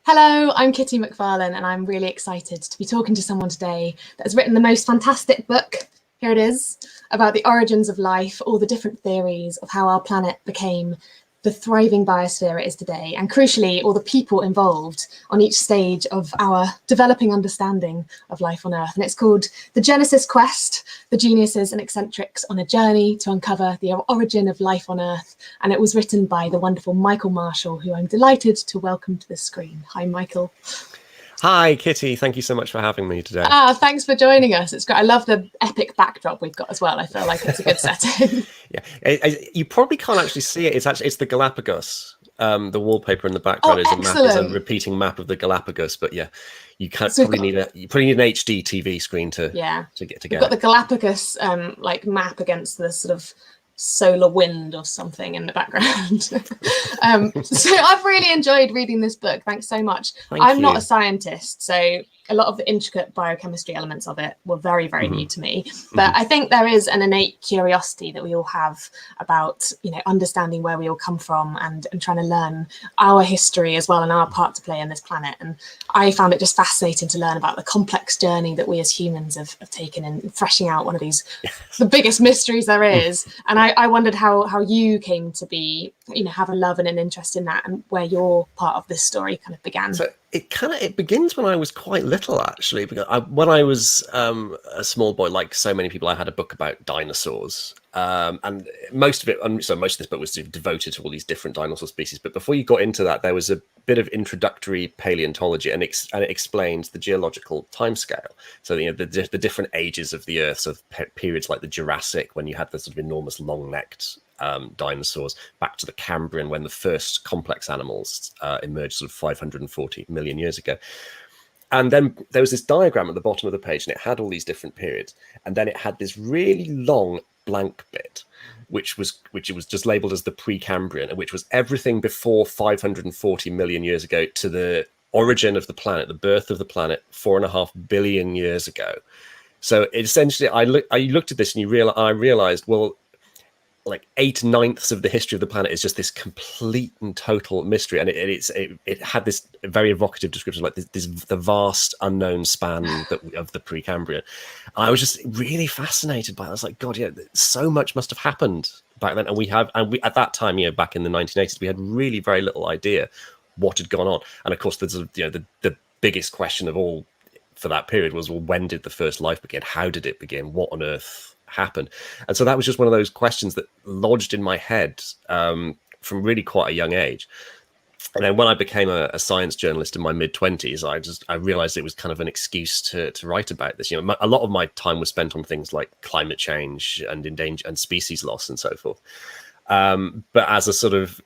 Hello, I'm Kitty McFarlane, and I'm really excited to be talking to someone today that has written the most fantastic book, here it is, about the origins of life, all the different theories of how our planet became the thriving biosphere it is today, and crucially, all the people involved on each stage of our developing understanding of life on Earth. And it's called The Genesis Quest, The Geniuses and Eccentrics on a Journey to Uncover the Origin of Life on Earth. And it was written by the wonderful Michael Marshall, who I'm delighted to welcome to the screen. Hi, Michael. Hi, Kitty. Thank you so much for having me today. Thanks for joining us. It's great. I love the epic backdrop we've got as well. I feel like it's a good setting. Yeah, you probably can't actually see it. It's the Galapagos. The wallpaper in the background is a repeating map of the Galapagos. But yeah, you probably need an HD TV screen to get together. We've got the Galapagos like map against the sort of solar wind or something in the background. So I've really enjoyed reading this book. Thanks so much. I'm not a scientist, so a lot of the intricate biochemistry elements of it were very, very new to me. But I think there is an innate curiosity that we all have about, understanding where we all come from and trying to learn our history as well and our part to play in this planet. And I found it just fascinating to learn about the complex journey that we as humans have taken in threshing out one of these, the biggest mysteries there is. And I wondered how you came to be, have a love and an interest in that, and where your part of this story kind of began. So it begins when I was quite little, actually, because when I was a small boy, like so many people, I had a book about dinosaurs, and most of this book was devoted to all these different dinosaur species. But before you got into that, there was a bit of introductory paleontology, and it explains the geological timescale. So the different ages of the Earth, so periods like the Jurassic, when you had the sort of enormous long-necked dinosaurs, back to the Cambrian, when the first complex animals emerged sort of 540 million years ago. And then there was this diagram at the bottom of the page, and it had all these different periods, and then it had this really long blank bit which it was just labeled as the Precambrian, which was everything before 540 million years ago to the origin of the planet, the birth of the planet 4.5 billion years ago. So essentially I looked at this and I realized, well, like 8/9 of the history of the planet is just this complete and total mystery, and it had this very evocative description, like the vast unknown span of the Precambrian. I was just really fascinated by it. I was like, God, yeah, so much must have happened back then, and we at that time, back in the 1980s, we had really very little idea what had gone on. And of course, the biggest question of all for that period was, well, when did the first life begin? How did it begin? What on earth happened? And so that was just one of those questions that lodged in my head from really quite a young age. And then when I became a science journalist in my mid-20s, I realized it was kind of an excuse to write about this. A lot of my time was spent on things like climate change and and species loss and so forth. But as a sort of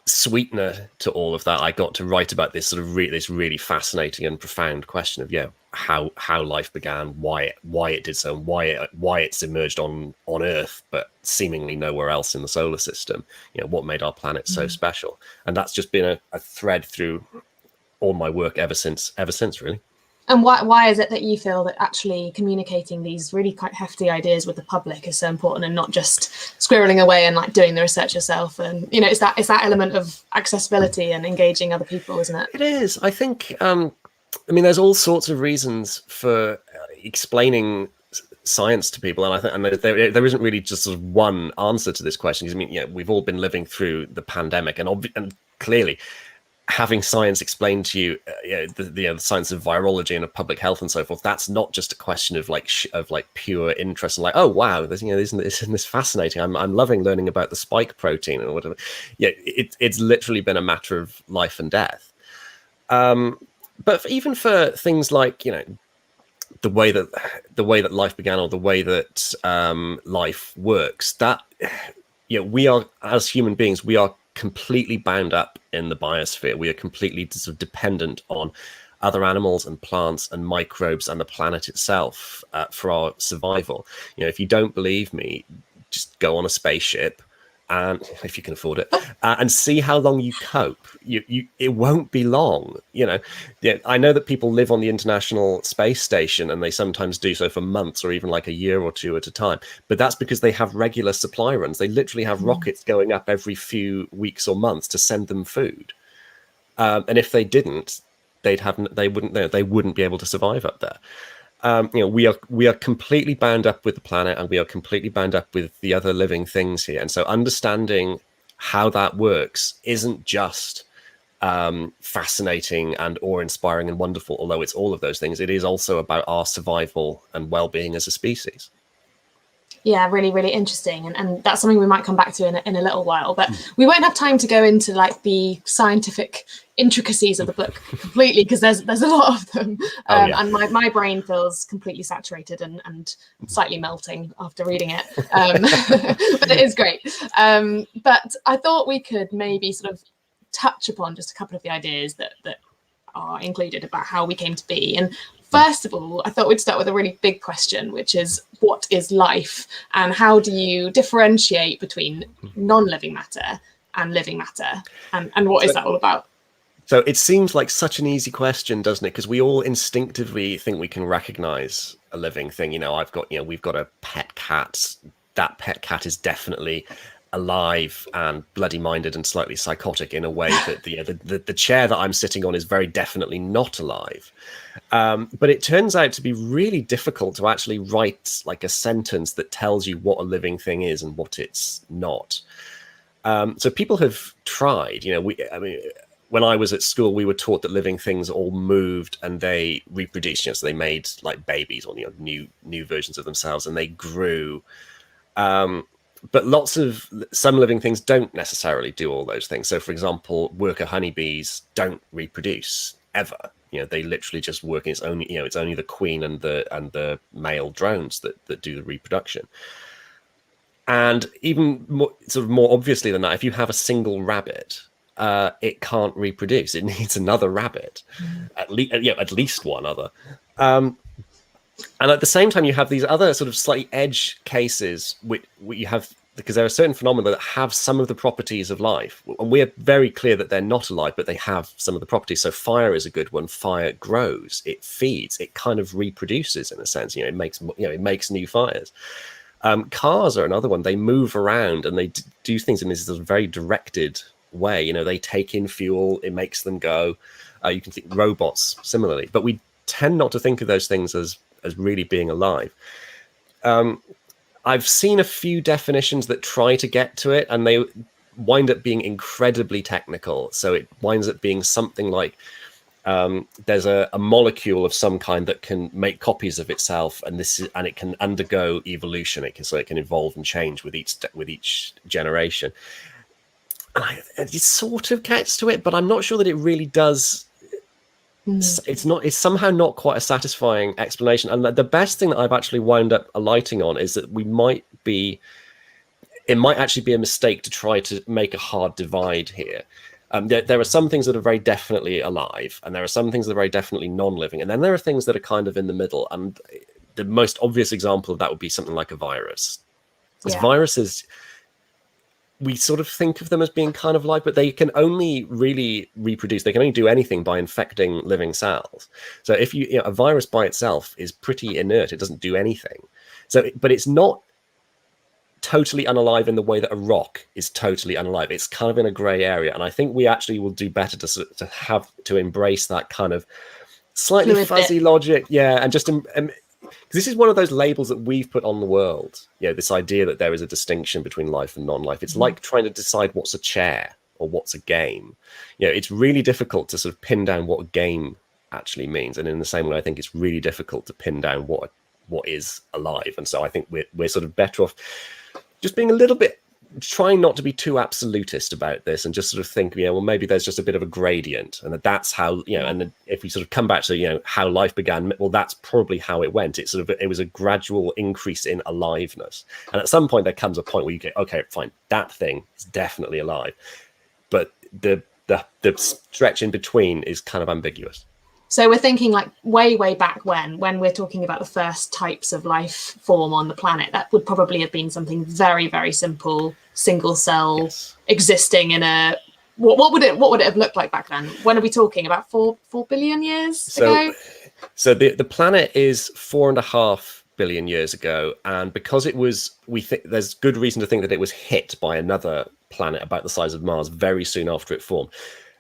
sweetener to all of that, I got to write about this sort of this really fascinating and profound question of how life began, why it did so, and why it's emerged on Earth but seemingly nowhere else in the solar system. What made our planet so special. And that's just been a thread through all my work ever since really. And why is it that you feel that actually communicating these really quite hefty ideas with the public is so important, and not just squirreling away and like doing the research yourself? And it's that element of accessibility and engaging other people, isn't it? It is. I think there's all sorts of reasons for explaining science to people, and I think there isn't really just sort of one answer to this question, because we've all been living through the pandemic, and clearly having science explained to you, the science of virology and of public health and so forth, that's not just a question of pure interest and like, oh wow, isn't this fascinating? I'm loving learning about the spike protein or whatever. It's literally been a matter of life and death. But even for things like the way that life began, or the way that life works, that we are, as human beings, we are completely bound up in the biosphere. We are completely sort of dependent on other animals and plants and microbes and the planet itself for our survival. If you don't believe me, just go on a spaceship, and if you can afford it, and see how long you cope. It won't be long. I know that people live on the International Space Station, and they sometimes do so for months or even like a year or two at a time. But that's because they have regular supply runs. They literally have rockets going up every few weeks or months to send them food. And if they didn't, they wouldn't be able to survive up there. We are completely bound up with the planet, and we are completely bound up with the other living things here. And so understanding how that works isn't just fascinating and awe-inspiring and wonderful, although it's all of those things. It is also about our survival and well-being as a species. Yeah, really, really interesting. And that's something we might come back to in a little while, but we won't have time to go into like the scientific intricacies of the book completely, because there's a lot of them. And my brain feels completely saturated and slightly melting after reading it. But it is great. But I thought we could maybe sort of touch upon just a couple of the ideas that are included about how we came to be. And first of all, I thought we'd start with a really big question, which is, what is life? And how do you differentiate between non-living matter and living matter? And what is that all about? So it seems like such an easy question, doesn't it? Because we all instinctively think we can recognize a living thing. We've got a pet cat. That pet cat is definitely alive and bloody-minded and slightly psychotic in a way that the chair that I'm sitting on is very definitely not alive. But it turns out to be really difficult to actually write like a sentence that tells you what a living thing is and what it's not. So people have tried. When I was at school, we were taught that living things all moved and they reproduced. So they made like babies or new versions of themselves, and they grew. But some living things don't necessarily do all those things. So, for example, worker honeybees don't reproduce ever. They literally just work. It's only the queen and the male drones that do the reproduction. And even more obviously than that, if you have a single rabbit, it can't reproduce. It needs another rabbit, at least one other. And at the same time, you have these other sort of slightly edge cases, which you have, because there are certain phenomena that have some of the properties of life. And we are very clear that they're not alive, but they have some of the properties. So fire is a good one. Fire grows, it feeds, it kind of reproduces in a sense. It makes new fires. Cars are another one. They move around and they do things in this sort of very directed way. They take in fuel, it makes them go. You can think robots similarly, but we tend not to think of those things as really being alive. I've seen a few definitions that try to get to it, and they wind up being incredibly technical. So it winds up being something like there's a molecule of some kind that can make copies of itself, and it can undergo evolution. It can evolve and change with each generation. And it sort of gets to it, but I'm not sure that it really does. It's somehow not quite a satisfying explanation. And the best thing that I've actually wound up alighting on is that it might actually be a mistake to try to make a hard divide here. There are some things that are very definitely alive, and there are some things that are very definitely non-living, and then there are things that are kind of in the middle. And the most obvious example of that would be something like a virus. Because viruses, we sort of think of them as being kind of alive, but they can only really reproduce. They can only do anything by infecting living cells. So if a virus by itself is pretty inert, it doesn't do anything. But it's not totally unalive in the way that a rock is totally unalive. It's kind of in a gray area. And I think we actually will do better to embrace that kind of slightly fuzzy logic. Yeah. And just, this is one of those labels that we've put on the world. This idea that there is a distinction between life and non-life. It's like trying to decide what's a chair or what's a game. It's really difficult to sort of pin down what a game actually means. And in the same way, I think it's really difficult to pin down what is alive. And so I think we're sort of better off just being a little bit, trying not to be too absolutist about this, and just sort of think, well, maybe there's just a bit of a gradient, and that's how, and then if we sort of come back to, how life began, well, that's probably how it went. It was a gradual increase in aliveness. And at some point there comes a point where you go, okay, fine, that thing is definitely alive. But the stretch in between is kind of ambiguous. So we're thinking like way back when we're talking about the first types of life form on the planet, that would probably have been something very, very simple, single cell, existing in a, what would it have looked like back then? When are we talking about? 4 billion years ago? So the planet is 4.5 billion years ago, and because it was, there's good reason to think that it was hit by another planet about the size of Mars very soon after it formed,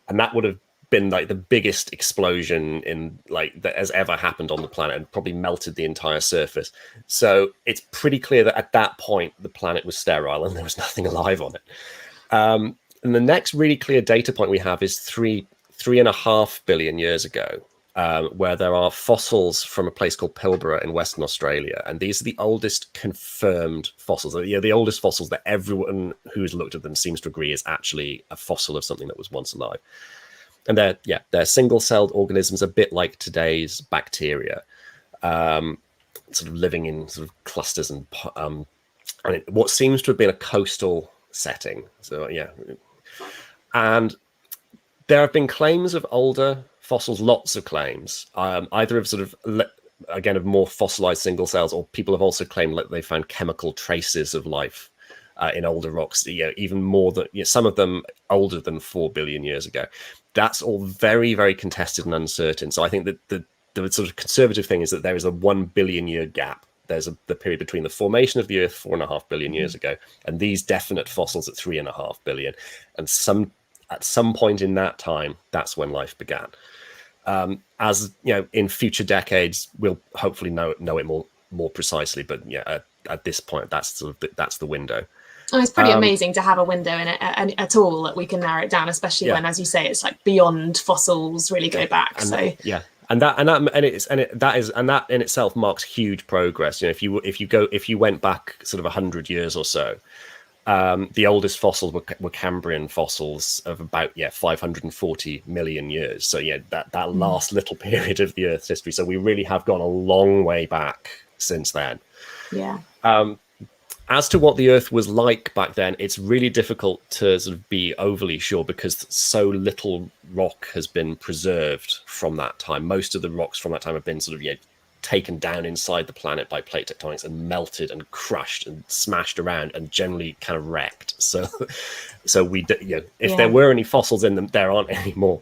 and that would have been like the biggest explosion in like that has ever happened on the planet, and probably melted the entire surface. So it's pretty clear that at that point the planet was sterile and there was nothing alive on it. And the next really clear data point we have is 3.5 billion years ago, where there are fossils from a place called Pilbara in Western Australia. And these are the oldest confirmed fossils. The oldest fossils that everyone who's looked at them seems to agree is actually a fossil of something that was once alive. And they're single-celled organisms, a bit like today's bacteria, sort of living in sort of clusters and what seems to have been a coastal setting. So and there have been claims of older fossils, lots of claims, either of sort of again of more fossilized single cells, or people have also claimed that they found chemical traces of life in older rocks, even more than some of them older than 4 billion years ago. That's all very, very contested and uncertain. So I think that the sort of conservative thing is that there is a 1 billion year gap. There's the period between the formation of the Earth 4.5 billion years ago and these definite fossils at 3.5 billion. And at some point in that time, that's when life began. As you know, in future decades, we'll hopefully know it more precisely. But at this point, that's the window. Oh, it's pretty amazing to have a window in it at all that we can narrow it down, especially when, as you say, it's like beyond fossils really go back. And that in itself marks huge progress. You know, if you went back sort of 100 years or so, the oldest fossils were Cambrian fossils of about 540 million years. So that last little period of the Earth's history. So we really have gone a long way back since then. Yeah. As to what the Earth was like back then, it's really difficult to sort of be overly sure because so little rock has been preserved from that time. Most of the rocks from that time have been sort of taken down inside the planet by plate tectonics and melted and crushed and smashed around and generally kind of wrecked. So if there were any fossils in them, there aren't any more.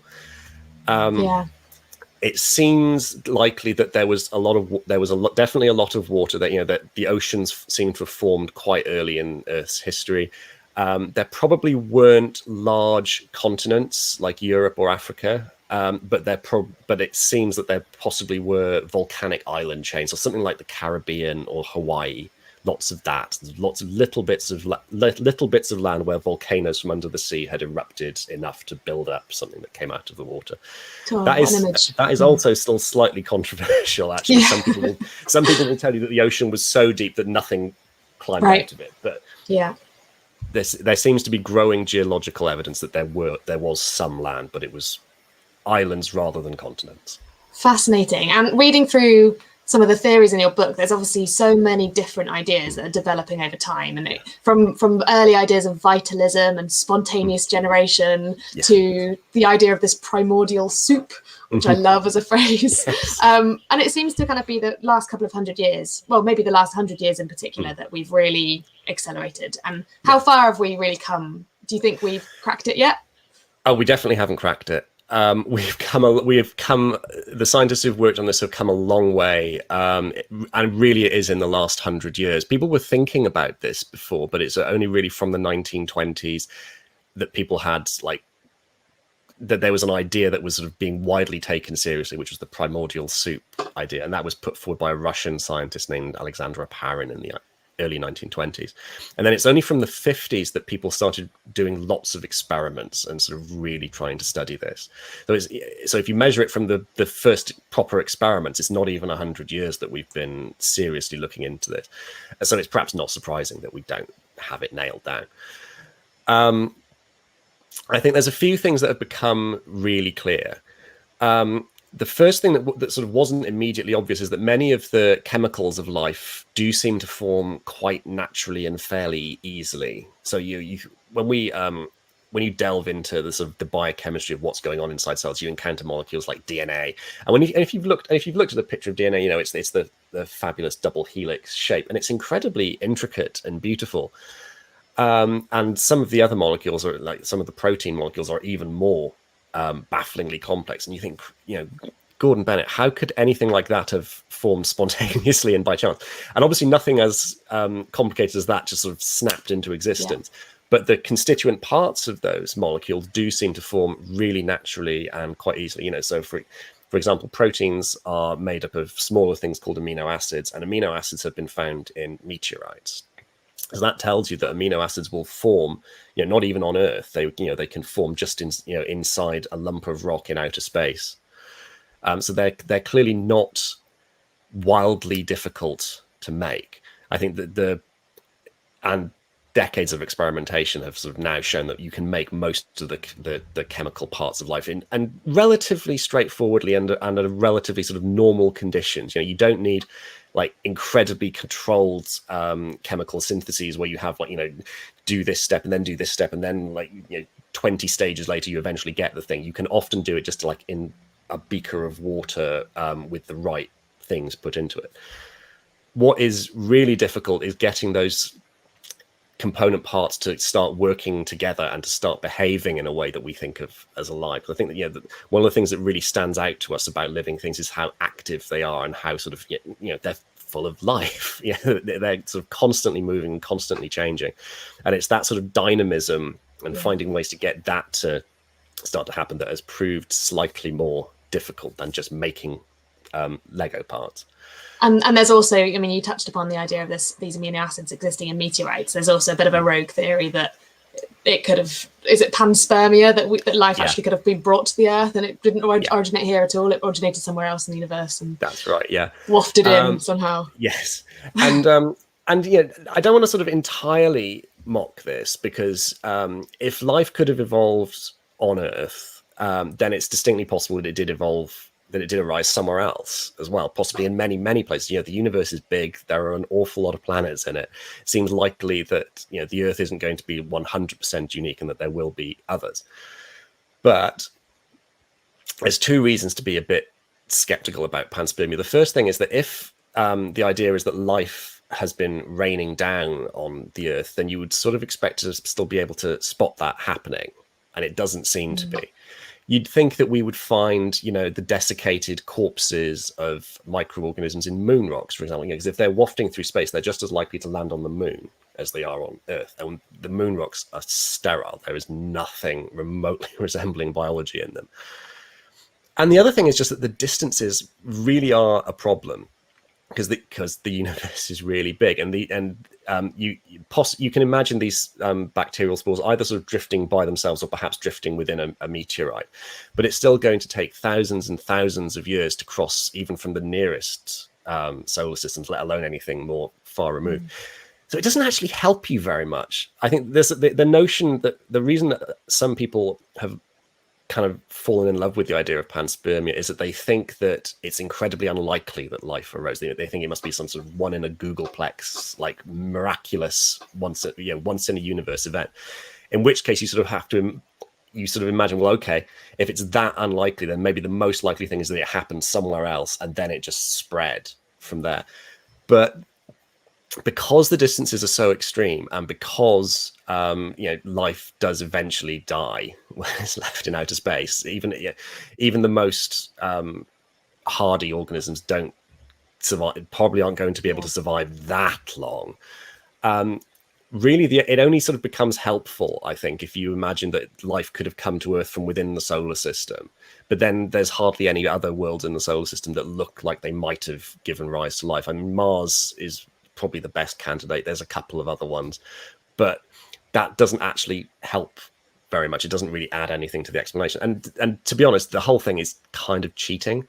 It seems likely that there was definitely a lot of water, that the oceans seem to have formed quite early in Earth's history. There probably weren't large continents like Europe or Africa, but it seems that there possibly were volcanic island chains or something like the Caribbean or Hawaii. Lots of that. Lots of little bits of land where volcanoes from under the sea had erupted enough to build up something that came out of the water. That is also still slightly controversial. Actually, some people will tell you that the ocean was so deep that nothing climbed out of it. But there seems to be growing geological evidence that there was some land, but it was islands rather than continents. Fascinating. And reading through some of the theories in your book, there's obviously so many different ideas that are developing over time, and from early ideas of vitalism and spontaneous generation to the idea of this primordial soup, which I love as a phrase. And it seems to kind of be the last couple of 100 years, well, maybe the last 100 years in particular, that we've really accelerated. And how far have we really come? Do you think we've cracked it yet? Oh, we definitely haven't cracked it. The scientists who've worked on this have come a long way, and really it is in the last 100 years. People were thinking about this before, but it's only really from the 1920s that people had that there was an idea that was sort of being widely taken seriously, which was the primordial soup idea, and that was put forward by a Russian scientist named Alexander Oparin in the early 1920s. And then it's only from the 50s that people started doing lots of experiments and sort of really trying to study this. So if you measure it from the first proper experiments, it's not even 100 years that we've been seriously looking into this. So it's perhaps not surprising that we don't have it nailed down. I think there's a few things that have become really clear. The first thing that sort of wasn't immediately obvious is that many of the chemicals of life do seem to form quite naturally and fairly easily. So when you delve into the biochemistry of what's going on inside cells, you encounter molecules like DNA. And if you've looked at a picture of DNA, it's the fabulous double helix shape, and it's incredibly intricate and beautiful. And some of the other molecules, are like some of the protein molecules, are even more bafflingly complex. And you think, Gordon Bennett, how could anything like that have formed spontaneously and by chance? And obviously nothing as complicated as that just sort of snapped into existence. but the constituent parts of those molecules do seem to form really naturally and quite easily. So for example, proteins are made up of smaller things called amino acids, and amino acids have been found in meteorites. So that tells you that amino acids will form, not even on Earth. They can form just inside a lump of rock in outer space. So they're clearly not wildly difficult to make. I think that and decades of experimentation have sort of now shown that you can make most of the chemical parts of life and relatively straightforwardly and under relatively sort of normal conditions. You don't need like incredibly controlled chemical syntheses where you have do this step and then do this step and then 20 stages later you eventually get the thing. You can often do it just like in a beaker of water with the right things put into it. What is really difficult is getting those component parts to start working together and to start behaving in a way that we think of as alive. I think that one of the things that really stands out to us about living things is how active they are and how sort of they're full of life. They're sort of constantly moving and constantly changing, and it's that sort of dynamism and finding ways to get that to start to happen that has proved slightly more difficult than just making Lego parts. And there's also, you touched upon the idea of these amino acids existing in meteorites. There's also a bit of a rogue theory that it could have, is it Panspermia, that life actually could have been brought to the Earth and it didn't originate here at all. It originated somewhere else in the universe. And that's right, yeah. Wafted in somehow. Yes. And I don't want to sort of entirely mock this because if life could have evolved on Earth, then it's distinctly possible that it did arise somewhere else as well, possibly in many, many places. The universe is big. There are an awful lot of planets in it. It seems likely that, the Earth isn't going to be 100% unique and that there will be others. But there's two reasons to be a bit skeptical about panspermia. The first thing is that if the idea is that life has been raining down on the Earth, then you would sort of expect to still be able to spot that happening. And it doesn't seem to be. You'd think that we would find, the desiccated corpses of microorganisms in moon rocks, for example, because if they're wafting through space, they're just as likely to land on the moon as they are on Earth. And the moon rocks are sterile. There is nothing remotely resembling biology in them. And the other thing is just that the distances really are a problem because the universe is really big, and you can imagine these bacterial spores either sort of drifting by themselves or perhaps drifting within a meteorite, but it's still going to take thousands and thousands of years to cross even from the nearest solar systems, let alone anything more far removed. So it doesn't actually help you very much. I think there's the notion that the reason that some people have kind of fallen in love with the idea of panspermia is that they think that it's incredibly unlikely that life arose. They think it must be some sort of one in a Googleplex, like miraculous once in a universe event. In which case you sort of imagine, well, okay, if it's that unlikely, then maybe the most likely thing is that it happened somewhere else and then it just spread from there. But because the distances are so extreme and because life does eventually die when it's left in outer space, even the most hardy organisms don't survive, probably aren't going to be able to survive that long. Really, it only sort of becomes helpful, I think, if you imagine that life could have come to Earth from within the solar system, but then there's hardly any other worlds in the solar system that look like they might have given rise to life. I mean, Mars is probably the best candidate. There's a couple of other ones, but that doesn't actually help very much. It doesn't really add anything to the explanation. And to be honest, the whole thing is kind of cheating.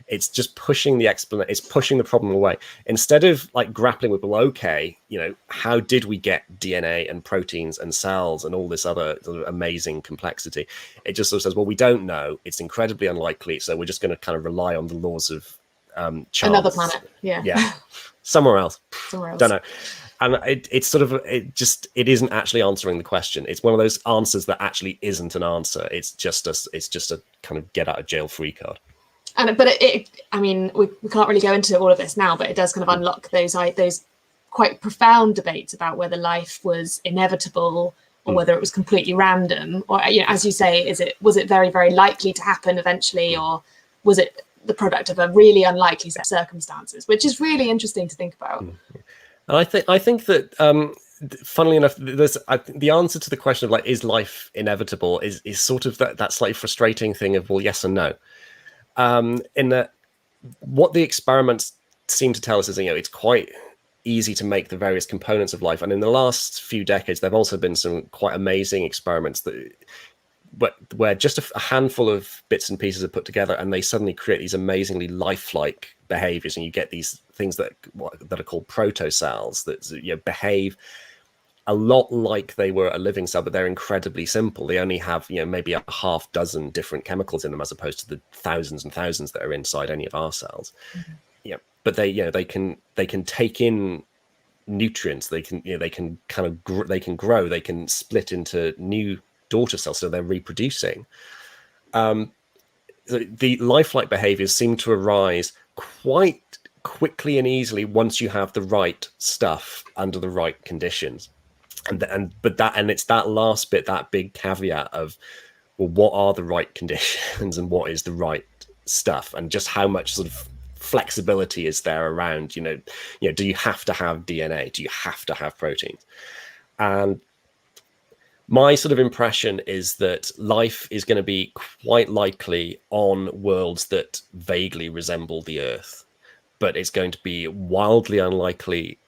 It's just pushing the explanation. It's pushing the problem away instead of like grappling with, well, okay, how did we get DNA and proteins and cells and all this other sort of amazing complexity? It just sort of says, well, we don't know. It's incredibly unlikely, so we're just going to kind of rely on the laws of chance. Another planet, yeah. Somewhere else. Don't know. And it isn't actually answering the question. It's one of those answers that actually isn't an answer. It's just a kind of get out of jail free card. But I mean, we can't really go into all of this now, but it does kind of unlock those quite profound debates about whether life was inevitable or whether it was completely random, or as you say, was it very, very likely to happen eventually, or was it the product of a really unlikely set of circumstances, which is really interesting to think about. And I think that funnily enough, the answer to the question of like, is life inevitable, is sort of that slightly frustrating thing of, well, yes and no. In that, what the experiments seem to tell us is, it's quite easy to make the various components of life. And in the last few decades, there have also been some quite amazing experiments where just a handful of bits and pieces are put together, and they suddenly create these amazingly lifelike behaviors, and you get these things that are called protocells that behave a lot like they were a living cell, but they're incredibly simple. They only have maybe a half dozen different chemicals in them, as opposed to the thousands and thousands that are inside any of our cells. But they can take in nutrients. They can grow. They can split into new daughter cells, so they're reproducing. The lifelike behaviors seem to arise quite quickly and easily once you have the right stuff under the right conditions. And it's that last bit, that big caveat of, well, what are the right conditions and what is the right stuff, and just how much sort of flexibility is there around, do you have to have DNA? Do you have to have proteins? And my sort of impression is that life is going to be quite likely on worlds that vaguely resemble the Earth, but it's going to be wildly unlikely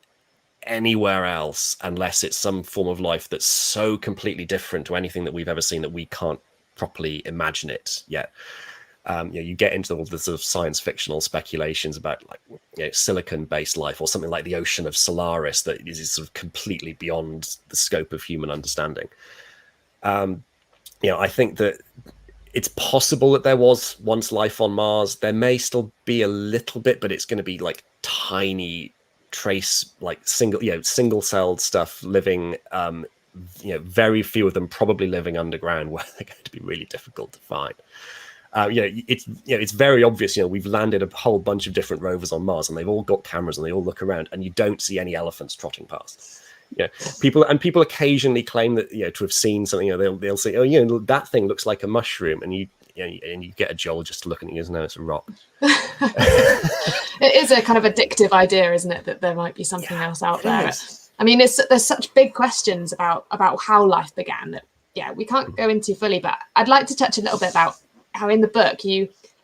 anywhere else unless it's some form of life that's so completely different to anything that we've ever seen that we can't properly imagine it yet. You get into all the sort of science fictional speculations about silicon-based life, or something like the ocean of Solaris that is sort of completely beyond the scope of human understanding. I think that it's possible that there was once life on Mars. There may still be a little bit, but it's going to be like tiny trace, like single-celled stuff living. Very few of them probably living underground, where they're going to be really difficult to find. It's very obvious. We've landed a whole bunch of different rovers on Mars, and they've all got cameras, and they all look around, and you don't see any elephants trotting past. People occasionally claim that to have seen something. They'll say, "Oh, that thing looks like a mushroom," and you get a geologist to look at it and goes, "No, it's a rock." It is a kind of addictive idea, isn't it, that there might be something else out there? I mean, there's such big questions about how life began that we can't go into fully, but I'd like to touch a little bit about how in the book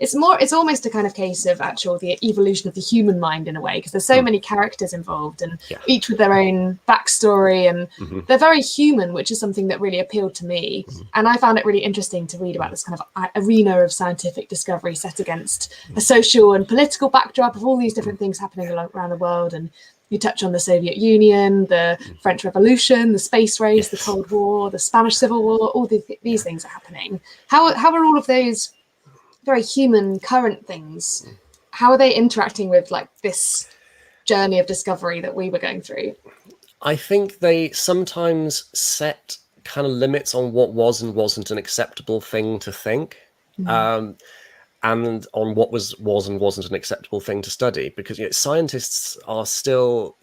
it's almost a kind of case of the evolution of the human mind in a way, because there's so many characters involved, and each with their own backstory, and they're very human, which is something that really appealed to me. And I found it really interesting to read about this kind of arena of scientific discovery set against a social and political backdrop of all these different things happening around the world. And you touch on the Soviet Union, the French Revolution, the space race, the Cold War, the Spanish Civil War. All these things are happening. How are all of those very human current things, how are they interacting with like this journey of discovery that we were going through? I think they sometimes set kind of limits on what was and wasn't an acceptable thing to think. And on what was and wasn't an acceptable thing to study, because scientists are still,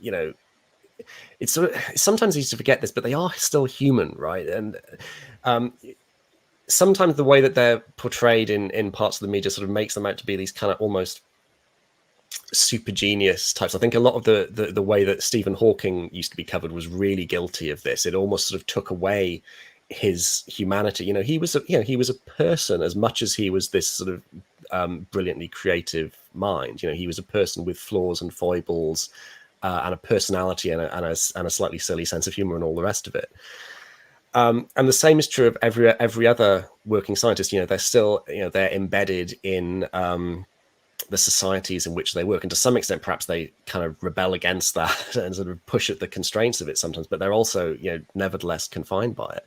it's sometimes easy to forget this, but they are still human, right? And sometimes the way that they're portrayed in parts of the media sort of makes them out to be these kind of almost super genius types. I think a lot of the way that Stephen Hawking used to be covered was really guilty of this. It almost sort of took away his humanity. He was a person as much as he was this sort of brilliantly creative mind. He was a person with flaws and foibles, and a personality and a slightly silly sense of humor and all the rest of it. And the same is true of every other working scientist. They're still, they're embedded in the societies in which they work, and to some extent, perhaps they kind of rebel against that and sort of push at the constraints of it sometimes. But they're also, nevertheless confined by it.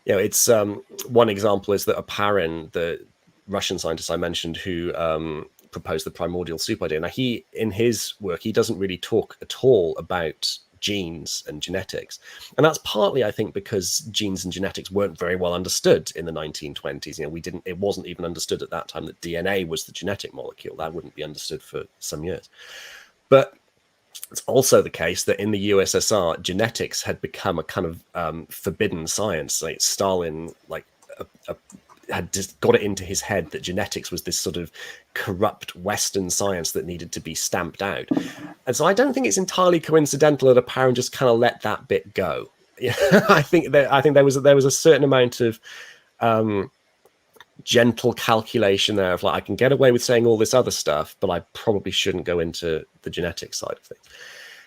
It's one example is that Oparin, the Russian scientist I mentioned, who proposed the primordial soup idea. Now, in his work, he doesn't really talk at all about genes and genetics, and that's partly, I think, because genes and genetics weren't very well understood in the 1920s. It wasn't even understood at that time that DNA was the genetic molecule. That wouldn't be understood for some years. But it's also the case that in the USSR, genetics had become a kind of forbidden science. Like Stalin, had just got it into his head that genetics was this sort of corrupt Western science that needed to be stamped out. And so I don't think it's entirely coincidental that Oparin just kind of let that bit go. Yeah, I think there was a certain amount of gentle calculation there of like, I can get away with saying all this other stuff, but I probably shouldn't go into the genetic side of things.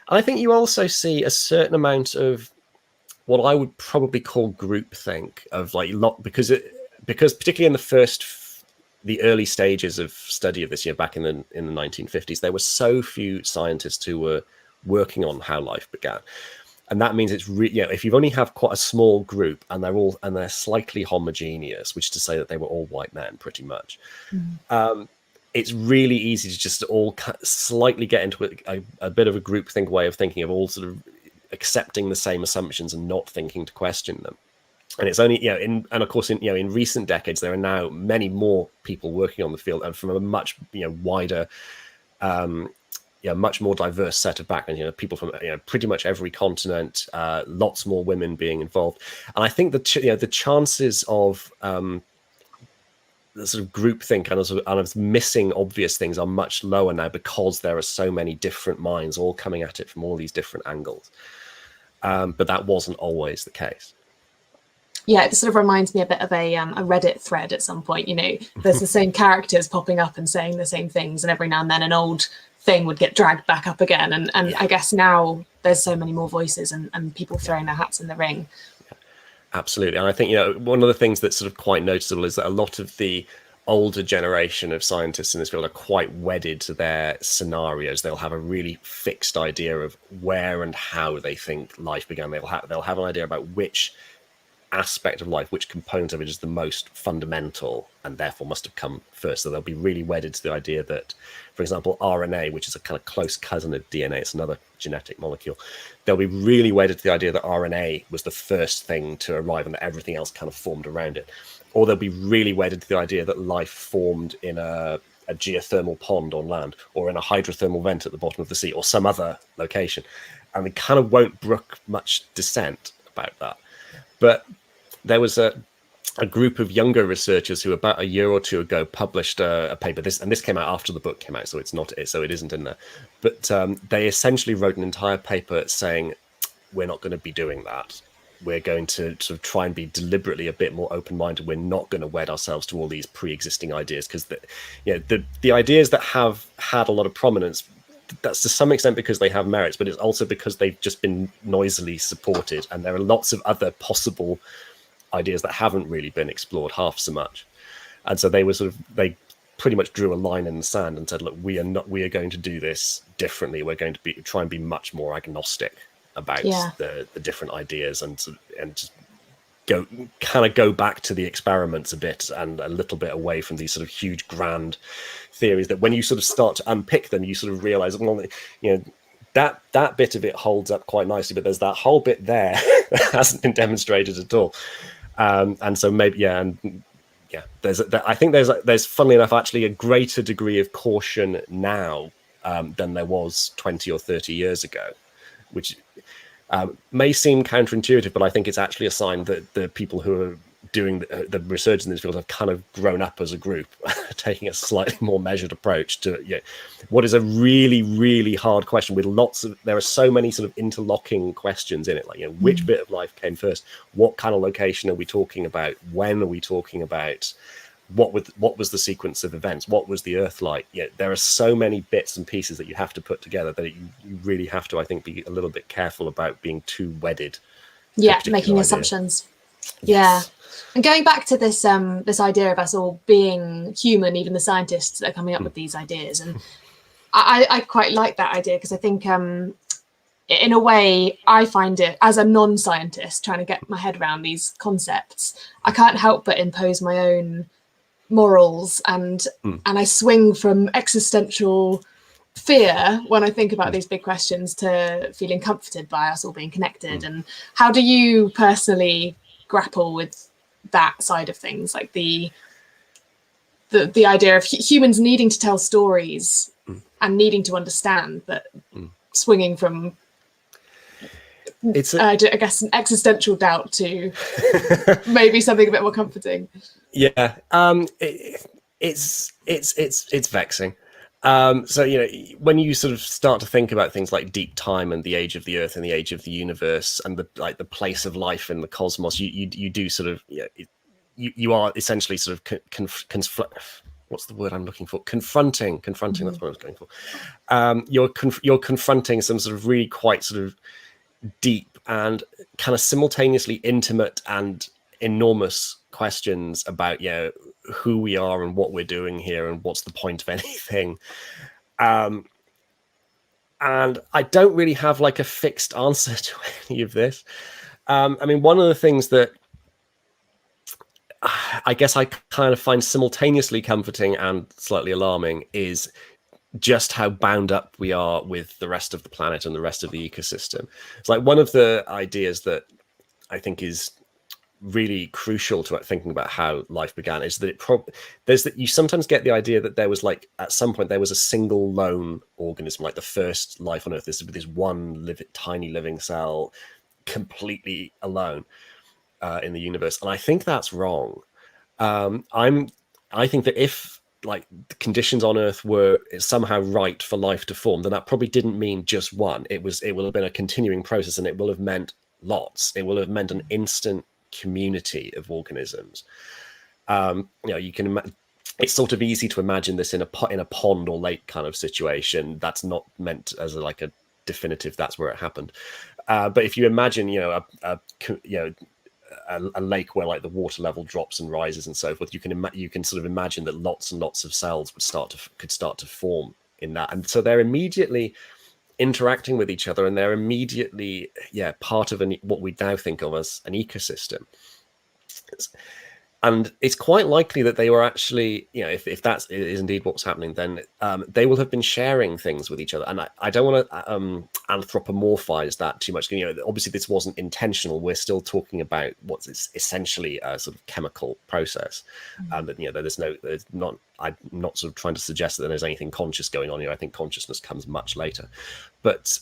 And I think you also see a certain amount of what I would probably call groupthink of like because particularly in the early stages of study of this, back in the 1950s, there were so few scientists who were working on how life began. And that means it's if you only have quite a small group and they're slightly homogeneous, which is to say that they were all white men pretty much, it's really easy to just all slightly get into a bit of a groupthink way of thinking, of all sort of accepting the same assumptions and not thinking to question them. And it's only and of course in recent decades there are now many more people working on the field, and from a much wider much more diverse set of backgrounds, people from pretty much every continent, lots more women being involved. And I think the chances of the sort of groupthink and of missing obvious things are much lower now, because there are so many different minds all coming at it from all these different angles. But that wasn't always the case. Yeah, it sort of reminds me a bit of a Reddit thread at some point. There's the same characters popping up and saying the same things, and every now and then an old thing would get dragged back up again. And I guess now there's so many more voices and people throwing their hats in the ring. Absolutely. And I think, one of the things that's sort of quite noticeable is that a lot of the older generation of scientists in this field are quite wedded to their scenarios. They'll have a really fixed idea of where and how they think life began. They'll have an idea about which aspect of life, which component of it is the most fundamental and therefore must have come first. So they'll be really wedded to the idea that, for example, RNA, which is a kind of close cousin of DNA, it's another genetic molecule, they'll be really wedded to the idea that RNA was the first thing to arrive and that everything else kind of formed around it. Or they'll be really wedded to the idea that life formed in a geothermal pond on land, or in a hydrothermal vent at the bottom of the sea, or some other location. And they kind of won't brook much dissent about that. But there was a group of younger researchers who about a year or two ago published a paper. This came out after the book came out, so it isn't in there. But they essentially wrote an entire paper saying, we're not going to be doing that. We're going to sort of try and be deliberately a bit more open-minded. We're not going to wed ourselves to all these pre-existing ideas, because the ideas that have had a lot of prominence, that's to some extent because they have merits, but it's also because they've just been noisily supported, and there are lots of other possible ideas that haven't really been explored half so much. And so they pretty much drew a line in the sand and said, look, we are going to do this differently. We're going to try and be much more agnostic about the different ideas, and just go back to the experiments a bit, and a little bit away from these sort of huge grand theories that when you sort of start to unpick them, you sort of realize, well, that bit of it holds up quite nicely, but there's that whole bit there that hasn't been demonstrated at all. And so maybe, I think there's funnily enough actually a greater degree of caution now than there was 20 or 30 years ago, which may seem counterintuitive, but I think it's actually a sign that the people who are doing the research in this field have kind of grown up as a group, taking a slightly more measured approach to what is a really, really hard question with there are so many sort of interlocking questions in it, like which bit of life came first, what kind of location are we talking about, when are we talking about, what was the sequence of events, what was the Earth like. There are so many bits and pieces that you have to put together that you really have to, I think, be a little bit careful about being too wedded. Making assumptions. Yes. And going back to this this idea of us all being human, even the scientists that are coming up with these ideas, and I quite like that idea, because I think in a way I find it, as a non-scientist trying to get my head around these concepts, I can't help but impose my own morals, and I swing from existential fear when I think about these big questions to feeling comforted by us all being connected. And how do you personally grapple with that side of things, like the idea of humans needing to tell stories and needing to understand, but swinging from I guess an existential doubt to maybe something a bit more comforting? Yeah, it's vexing. So when you sort of start to think about things like deep time and the age of the Earth and the age of the universe and the place of life in the cosmos, you do sort of you are essentially sort of what's the word I'm looking for? Confronting. Mm-hmm. That's what I was going for. You're confronting some sort of really quite sort of deep and kind of simultaneously intimate and enormous questions about who we are and what we're doing here and what's the point of anything. And I don't really have like a fixed answer to any of this. I mean, one of the things that I guess I kind of find simultaneously comforting and slightly alarming is just how bound up we are with the rest of the planet and the rest of the ecosystem. It's like one of the ideas that I think is really crucial to thinking about how life began is that you sometimes get the idea that there was like at some point there was a single lone organism, like the first life on Earth, this one tiny living cell completely alone in the universe, and I think that's wrong. I think that if like the conditions on Earth were somehow right for life to form, then that probably didn't mean just one. It will have been a continuing process, and it will have meant lots. It will have meant an instant community of organisms. You can it's sort of easy to imagine this in a pond or lake kind of situation. That's not meant as a definitive that's where it happened. But if you imagine, a lake where like the water level drops and rises and so forth, you can sort of imagine that lots and lots of cells could start to form in that, and so they're immediately interacting with each other, and they're immediately part of what we now think of as an ecosystem. And it's quite likely that they were actually, if that is indeed what's happening, then they will have been sharing things with each other. And I don't want to anthropomorphize that too much. Obviously, this wasn't intentional. We're still talking about what's essentially a sort of chemical process. And that I'm not sort of trying to suggest that there's anything conscious going on here. I think consciousness comes much later. But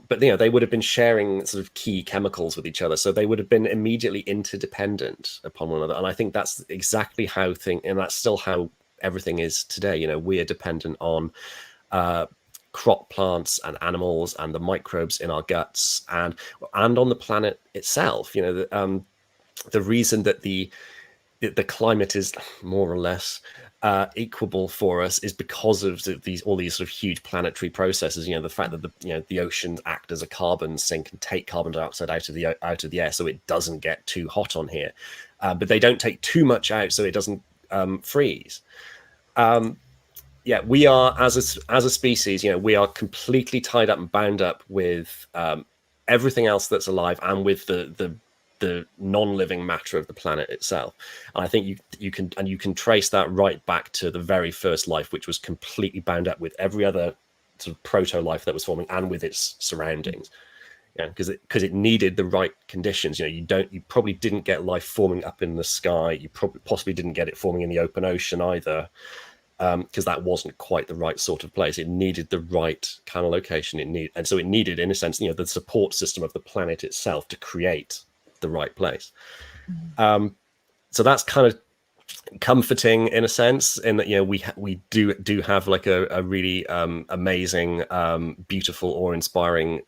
they would have been sharing sort of key chemicals with each other, so they would have been immediately interdependent upon one another. And I think that's exactly and that's still how everything is today. We are dependent on crop plants and animals and the microbes in our guts and on the planet itself. The reason that the climate is more or less equable for us is because of all these sort of huge planetary processes. The fact that the oceans act as a carbon sink and take carbon dioxide out of the air, so it doesn't get too hot on here, but they don't take too much out, so it doesn't freeze. We are as a species, we are completely tied up and bound up with everything else that's alive and with the non-living matter of the planet itself. And I think you can trace that right back to the very first life, which was completely bound up with every other sort of proto-life that was forming and with its surroundings. Because it needed the right conditions. You probably didn't get life forming up in the sky. You possibly didn't get it forming in the open ocean either, because that wasn't quite the right sort of place. It needed the right kind of location. And so it needed, in a sense, the support system of the planet itself to create the right place. So that's kind of comforting in a sense, in that we do have like a really amazing, beautiful, or inspiring,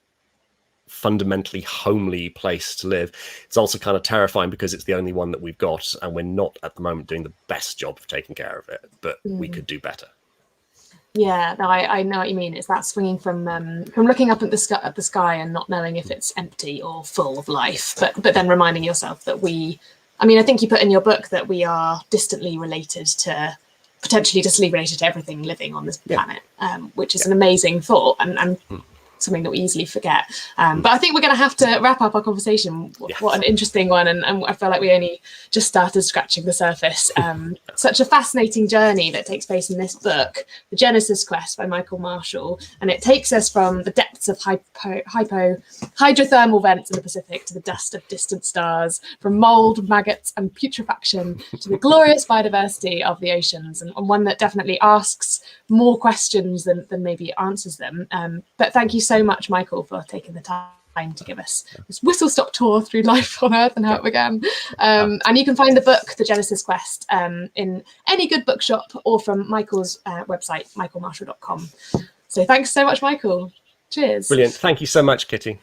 fundamentally homely place to live. It's also kind of terrifying because it's the only one that we've got, and we're not at the moment doing the best job of taking care of it, but we could do better. Yeah, no, I know what you mean. It's that swinging from looking up at the sky and not knowing if it's empty or full of life, but then reminding yourself that I think you put in your book that we are potentially distantly related to everything living on this planet, which is an amazing thought and something that we easily forget. But I think we're going to have to wrap up our conversation. Yes. What an interesting one. And I feel like we only just started scratching the surface. Such a fascinating journey that takes place in this book, The Genesis Quest by Michael Marshall. And it takes us from the depths of hydrothermal vents in the Pacific to the dust of distant stars, from mold, maggots, and putrefaction to the glorious biodiversity of the oceans, and one that definitely asks more questions than maybe answers them. But thank you so much, Michael, for taking the time. to give us this whistle-stop tour through life on Earth and how it began. And you can find the book, The Genesis Quest, in any good bookshop or from Michael's website, michaelmarshall.com. So thanks so much, Michael. Cheers. Brilliant. Thank you so much, Kitty.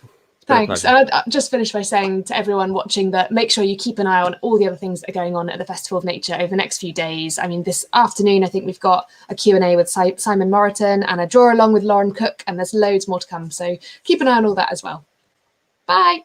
Thanks. And I'll just finish by saying to everyone watching that make sure you keep an eye on all the other things that are going on at the Festival of Nature over the next few days. I mean, this afternoon, I think we've got a Q&A with Simon Moreton and a draw along with Lauren Cook, and there's loads more to come. So keep an eye on all that as well. Bye.